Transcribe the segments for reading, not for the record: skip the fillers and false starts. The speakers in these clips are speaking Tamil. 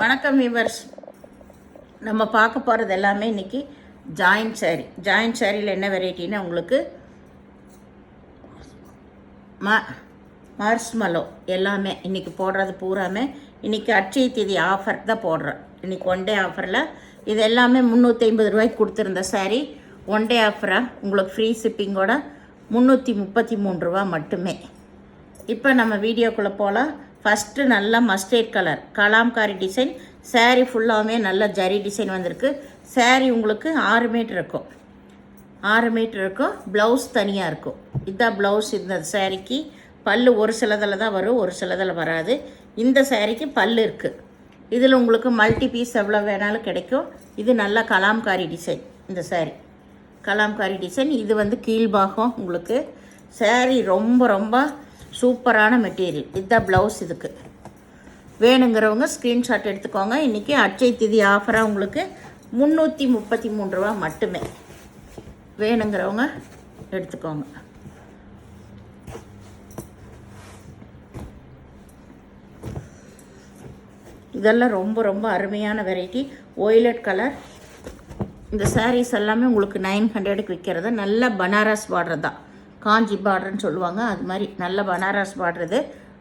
வணக்கம் வியூவர்ஸ். நம்ம பார்க்க போகிறது எல்லாமே இன்றைக்கி ஜாயிண்ட் சாரீ. ஜாயிண்ட் சாரியில் என்ன வெரைட்டின்னு உங்களுக்கு மார்ஷ்மலோ எல்லாமே இன்றைக்கி போடுறது பூராமே இன்றைக்கி அட்சய திதி ஆஃபர் தான் போடுறோம். இன்றைக்கி ஒன் டே ஆஃபரில் இது எல்லாமே 350 ரூபாய்க்கு கொடுத்துருந்த சாரீ ஒன் டே ஆஃபராக உங்களுக்கு ஃப்ரீ ஷிப்பிங்கோட 333 ரூபா மட்டுமே. இப்போ நம்ம வீடியோக்குள்ளே போகலாம். ஃபஸ்ட்டு நல்லா mustard colour kalamkari design sari ஃபுல்லாகவே நல்ல ஜரி டிசைன் வந்திருக்கு. சாரீ உங்களுக்கு 6 மீட்டர் இருக்கும், 6 மீட்டர் இருக்கும். ப்ளவுஸ் தனியாக இருக்கும். இதுதான் ப்ளவுஸ். இந்த சாரீக்கு பல்லு ஒரு சிலதில் தான் வரும், ஒரு சிலதில் வராது. இந்த சாரீக்கு பல்லு இருக்குது. இதில் உங்களுக்கு மல்டி பீஸ் எவ்வளோ வேணாலும் கிடைக்கும். இது நல்லா கலாம்காரி டிசைன். இந்த சாரீ கலாம்காரி டிசைன். இது வந்து கீழ்பாகம். உங்களுக்கு சாரீ ரொம்ப ரொம்ப சூப்பரான மெட்டீரியல். இதுதான் ப்ளவுஸ். இதுக்கு வேணுங்கிறவங்க ஸ்க்ரீன்ஷாட் எடுத்துக்கோங்க. இன்றைக்கி அட்சய திதி ஆஃபராக உங்களுக்கு 333 ரூபா மட்டுமே. வேணுங்கிறவங்க எடுத்துக்கோங்க. இதெல்லாம் ரொம்ப ரொம்ப அருமையான வெரைட்டி. Violet colour. இந்த சாரீஸ் எல்லாமே உங்களுக்கு 900க்கு விற்கிறது. நல்ல பனாரஸ் பார்டர் தான், காஞ்சி பார்டர்னு சொல்லுவாங்க. அது மாதிரி நல்ல பனாரஸ் பார்டர்.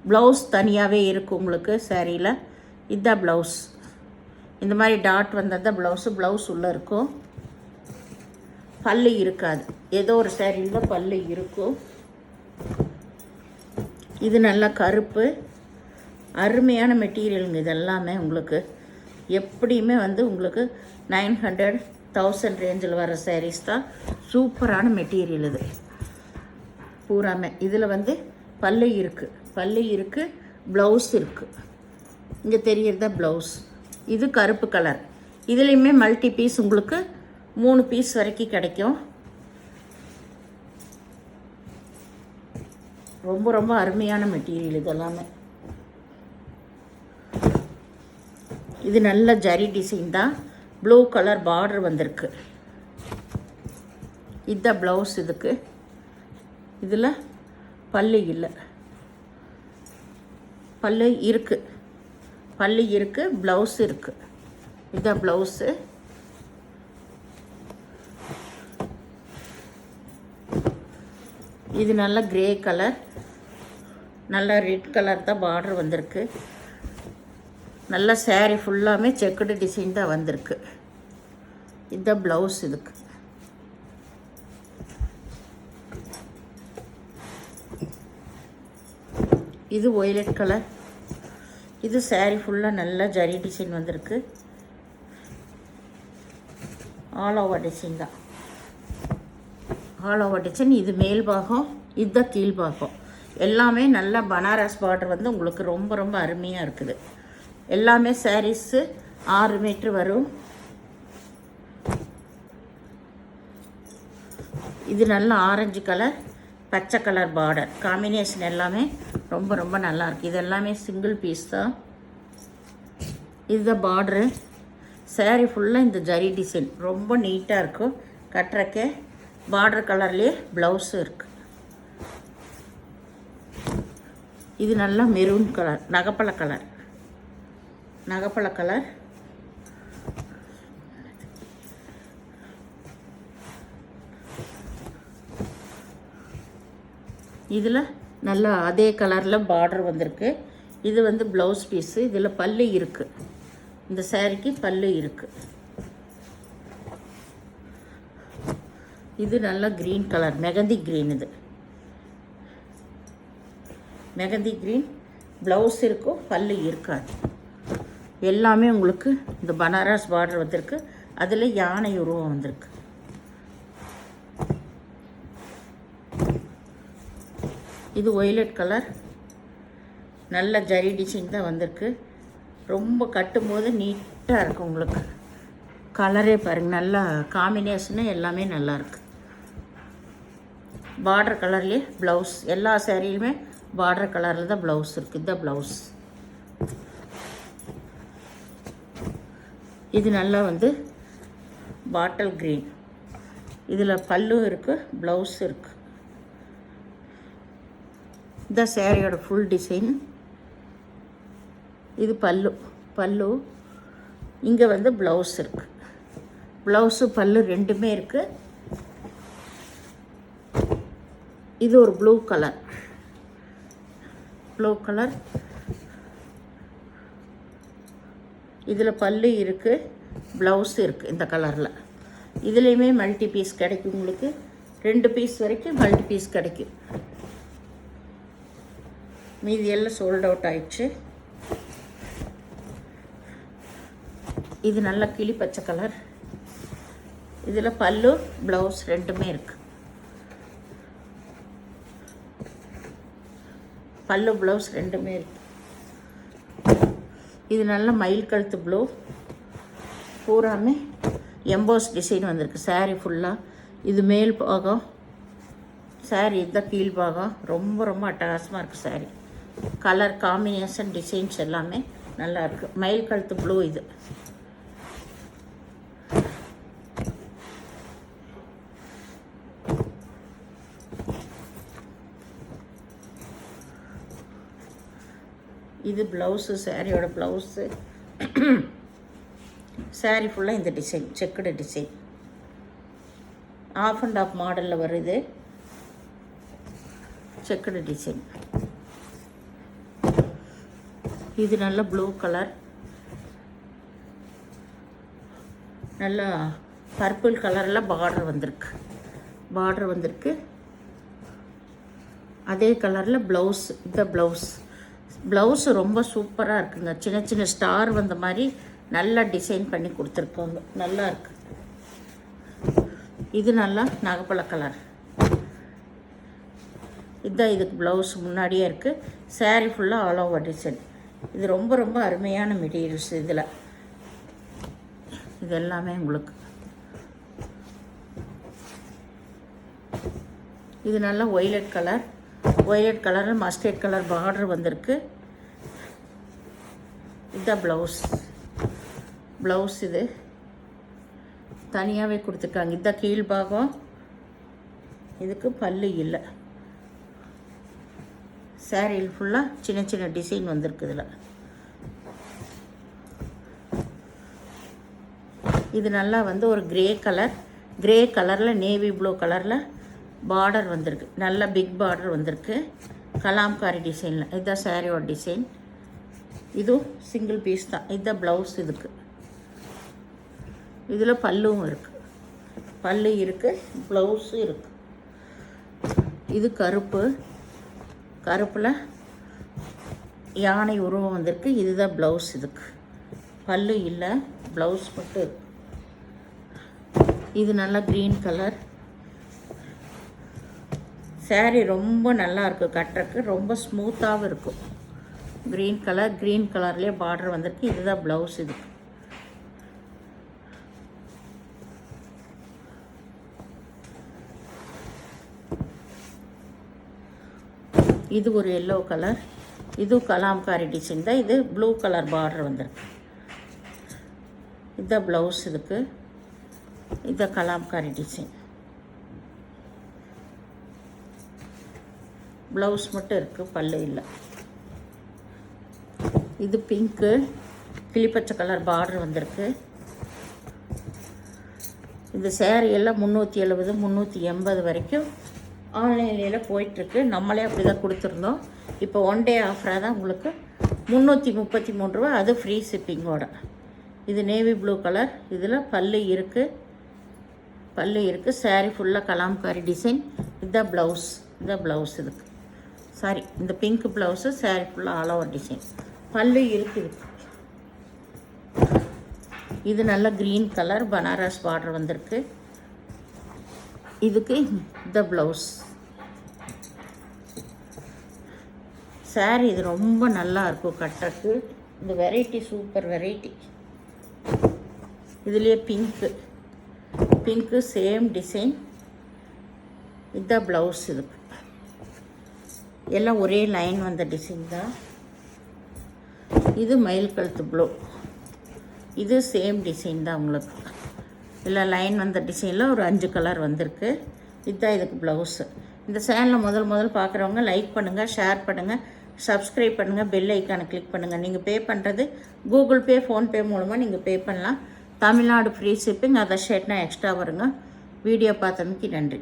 ப்ளவுஸ் தனியாகவே இருக்கும் உங்களுக்கு சாரியில். இதுதான் ப்ளவுஸ். இந்த மாதிரி டாட் வந்தது தான் ப்ளவுஸு. ப்ளவுஸ் உள்ளே இருக்கும், பல்லு இருக்காது. ஏதோ ஒரு சாரியில் தான் பல்லு இருக்கும். இது நல்லா கருப்பு, அருமையான மெட்டீரியலுங்க. இது எல்லாமே உங்களுக்கு எப்படியுமே வந்து உங்களுக்கு 900, 1000 ரேஞ்சில் வர சாரீஸ் தான். சூப்பரான மெட்டீரியல் இது பூராமே. இதில் வந்து பல்லு இருக்குது, பல்லு இருக்குது, ப்ளவுஸ் இருக்குது. இங்கே தெரிகிறதா ப்ளவுஸ். இது கருப்பு கலர். இதுலேயுமே மல்டி பீஸ் உங்களுக்கு 3 பீஸ் வரைக்கும் கிடைக்கும். ரொம்ப ரொம்ப அருமையான மெட்டீரியல் இதெல்லாமே. இது நல்ல ஜரி டிசைன் தான். ப்ளூ கலர் பார்டர் வந்திருக்கு. இதுதான் ப்ளவுஸ். இதுக்கு இதில் பல்லு இல்லை, பல்லு இருக்குது, பல்லு இருக்குது, ப்ளவுஸ் இருக்குது. இதுதான் ப்ளவுஸு. இது நல்ல கிரே கலர், நல்ல ரெட் கலர் தான் பார்டர் வந்திருக்கு. நல்ல சாரீ ஃபுல்லாமே செக்குடு டிசைன் தான் வந்திருக்கு. இதுதான் ப்ளவுஸ். இதுக்கு இது ஒய்லட் கலர். இது சாரீ ஃபுல்லாக நல்ல ஜரி டிசைன் வந்திருக்கு. ஆல் ஓவர் டிசைன் தான், ஆல் ஓவர் டிசைன். இது மேல் பாகம், இதுதான் கீழ் பாகம். எல்லாமே நல்ல பனாரஸ் பார்டர் வந்து உங்களுக்கு ரொம்ப ரொம்ப அருமையாக இருக்குது. எல்லாமே சாரீஸு 6 மீட்ரு வரும். இது நல்ல ஆரஞ்சு கலர், பச்சை கலர் பார்டர் காம்பினேஷன் எல்லாமே ரொம்ப ரொம்ப நல்லாயிருக்கு. இது எல்லாமே சிங்கிள் பீஸ் தான். இதுதான் பார்டரு. சாரீ ஃபுல்லாக இந்த ஜரி டிசைன் ரொம்ப நீட்டாக இருக்கும். கட்டுறக்கே பார்டர் கலர்லேயே ப்ளவுஸும் இருக்குது. இது நல்லா மெரூன் கலர், நகப்பழ கலர், நகப்பழ கலர். இதில் நல்லா அதே கலரில் பார்டர் வந்திருக்கு. இது வந்து ப்ளவுஸ் பீஸு. இதில் பல்லு இருக்குது. இந்த சாரீக்கு பல்லு இருக்குது. இது நல்லா க்ரீன் கலர், மெகந்தி க்ரீன். இது மெகந்தி க்ரீன். ப்ளவுஸ் இருக்கும், பல்லு இருக்காது. எல்லாமே உங்களுக்கு இந்த பனாரஸ் பார்டர் வந்திருக்கு. அதில் யானை உருவம் வந்திருக்கு. இது ஒய்லட் கலர். நல்ல ஜரி டிசைன் தான் வந்திருக்கு. ரொம்ப கட்டும்போது நீட்டாக இருக்கும் உங்களுக்கு. கலரே பாருங்கள், நல்லா காம்பினேஷனு எல்லாமே நல்லாயிருக்கு. பார்டர் கலர்லேயே ப்ளவுஸ். எல்லா சாரியுமே பார்டர் கலரில் தான் ப்ளவுஸ் இருக்குது. இதுதான் ப்ளவுஸ். இது நல்லா வந்து பாட்டில் க்ரீன். இதில் பல்லும் இருக்குது, ப்ளவுஸ் இருக்குது. இந்த சாரியோட ஃபுல் டிசைன். இது பல்லு, பல்லு இங்கே வந்து ப்ளவுஸ் இருக்குது. ப்ளவுஸு பல்லு ரெண்டுமே இருக்குது. இது ஒரு ப்ளூ கலர். இதில் பல்லு இருக்குது, ப்ளவுஸ் இருக்குது இந்த கலரில். இதுலேயுமே மல்டி பீஸ் கிடைக்கும் உங்களுக்கு. 2 பீஸ் வரைக்கும் மல்டி பீஸ் கிடைக்கும். மீதி எல்லாம் சோல்ட் அவுட் ஆயிடுச்சு. இது நல்ல கிளி பச்சை கலர். இதில் பல்லு ப்ளவுஸ் ரெண்டுமே இருக்குது. பல்லு ப்ளவுஸ் ரெண்டுமே இருக்குது. இது நல்ல மயில் கழுத்து ப்ளூ. பூராமே எம்போஸ் டிசைன் வந்திருக்கு சாரீ ஃபுல்லாக. இது மேல் பாகம் சாரீ, இதுதான் கீழ் பாகம். ரொம்ப ரொம்ப அட்டகாசமாக இருக்குது சாரீ. கலர் காம்பினேஷன் டிசைன்ஸ் எல்லாமே நல்லா இருக்குது. மயில் கழுத்து ப்ளூ இது. இது ப்ளவுஸு, சாரியோட ப்ளவுஸு. சாரீ ஃபுல்லாக இந்த design, checked design, half and half மாடலில் வருது. Checked design. இது நல்ல ப்ளூ கலர், நல்ல பர்பிள் கலரில் பார்டர் வந்திருக்கு. அதே கலரில் ப்ளவுஸ். இந்த ப்ளவுஸு ரொம்ப சூப்பராக இருக்குங்க. சின்ன சின்ன ஸ்டார் வந்த மாதிரி நல்லா டிசைன் பண்ணி கொடுத்துருக்காங்க. நல்லா இருக்கு. இது நல்லா நாகப்பழ கலர். இதுதான் இதுக்கு ப்ளவுஸ் முன்னாடியே இருக்குது. சாரீ ஃபுல்லாக ஆல் ஓவர் டிசைன். இது ரொம்ப ரொம்ப அருமையான மெட்டீரியல்ஸ். இதில் இது எல்லாமே உங்களுக்கு. இது நல்லா ஒய்லட் கலரில் மஸ்டர்ட் கலர் பார்டர் வந்திருக்கு. இதுதான் ப்ளவுஸ். இது தனியாகவே கொடுத்துருக்காங்க. இதுதான் கீழ் பாகம். இதுக்கு பல்லு இல்லை. சாரியில் ஃபுல்லாக சின்ன சின்ன டிசைன் வந்திருக்கு. இதில் இது நல்லா வந்து ஒரு கிரே கலரில் நேவி ப்ளூ கலரில் பார்டர் வந்திருக்கு. நல்ல பிக் பார்டர் வந்திருக்கு. கலாம்காரி டிசைனில். இதுதான் சாரியோட டிசைன். இதுவும் சிங்கிள் பீஸ் தான். இதுதான் ப்ளவுஸ். இதுக்கு இதில் பல்லும் இருக்குது. பல்லு இருக்குது, ப்ளவுஸும் இருக்குது. இது கருப்பில் யானை உருவம் வந்திருக்கு. இதுதான் ப்ளவுஸ். இதுக்கு பல்லு இல்லை, ப்ளவுஸ் மட்டும் இருக்கு. இது நல்லா க்ரீன் கலர். சாரீ ரொம்ப நல்லா இருக்குது. கட்டுறக்கு ரொம்ப ஸ்மூத்தாகவும் இருக்கும். க்ரீன் கலர்லேயே பார்டர் வந்திருக்கு. இதுதான் ப்ளவுஸ். இதுக்கு இது ஒரு எல்லோ கலர். இது கலாம்காரி டிசைன் தான். இது ப்ளூ கலர் பார்டர் வந்திருக்கு. இதுதான் ப்ளவுஸ். இதுக்கு இதுதான் கலாம்காரி டிசைன். ப்ளவுஸ் மட்டும் இருக்குது, பல்லு இல்லை. இது பிங்க்கு, கிளிப்பச்சை கலர் பார்டர் வந்திருக்கு. இந்த சேரீ எல்லாம் 370 380 வரைக்கும் ஆன்லைனில் போயிட்டுருக்கு. நம்மளே அப்படி தான் கொடுத்துருந்தோம். இப்போ 1 டே ஆஃபராக தான் உங்களுக்கு 333 ரூபா. அது ஃப்ரீ ஷிப்பிங்கோட. இது நேவி ப்ளூ கலர். இதில் பல்லு இருக்குது. சாரீ ஃபுல்லாக கலாம்காரி டிசைன். இதுதான் ப்ளவுஸ். இதுக்கு சாரி, இந்த பிங்க் ப்ளவுஸு. சாரீ ஃபுல்லாக ஆல் ஓவர் டிசைன். பல்லு இருக்குது. இது நல்ல க்ரீன் கலர் பனாரஸ் பார்டர் வந்திருக்கு. இதுக்கு இந்த ப்ளவுஸ். சாரீ இது ரொம்ப நல்லா இருக்கும் கட்டுறக்கு. இந்த வெரைட்டி சூப்பர் வெரைட்டி. இதுலேயே பிங்க்கு சேம் டிசைன். இதுதான் ப்ளவுஸ். இதுக்கு எல்லாம் ஒரே லைன் வந்த டிசைன் தான். இது மயில் கழுத்து ப்ளூ. இது சேம் டிசைன் தான் உங்களுக்கு. இதில் லைன் வந்த டிசைனில் ஒரு 5 கலர் வந்திருக்கு. இதுதான் இதுக்கு ப்ளவுஸு. இந்த சேனலை முதல் பார்க்குறவங்க லைக் பண்ணுங்கள், ஷேர் பண்ணுங்கள், சப்ஸ்கிரைப் பண்ணுங்கள், பெல் ஐக்கானை கிளிக் பண்ணுங்கள். நீங்கள் பே பண்ணுறது கூகுள் பே, ஃபோன்பே மூலமாக நீங்கள் பே பண்ணலாம். தமிழ்நாடு ஃப்ரீ ஷிப்பிங், அதை ஷர்ட்னா எக்ஸ்ட்ரா வருங்க. வீடியோ பார்த்தமைக்கு நன்றி.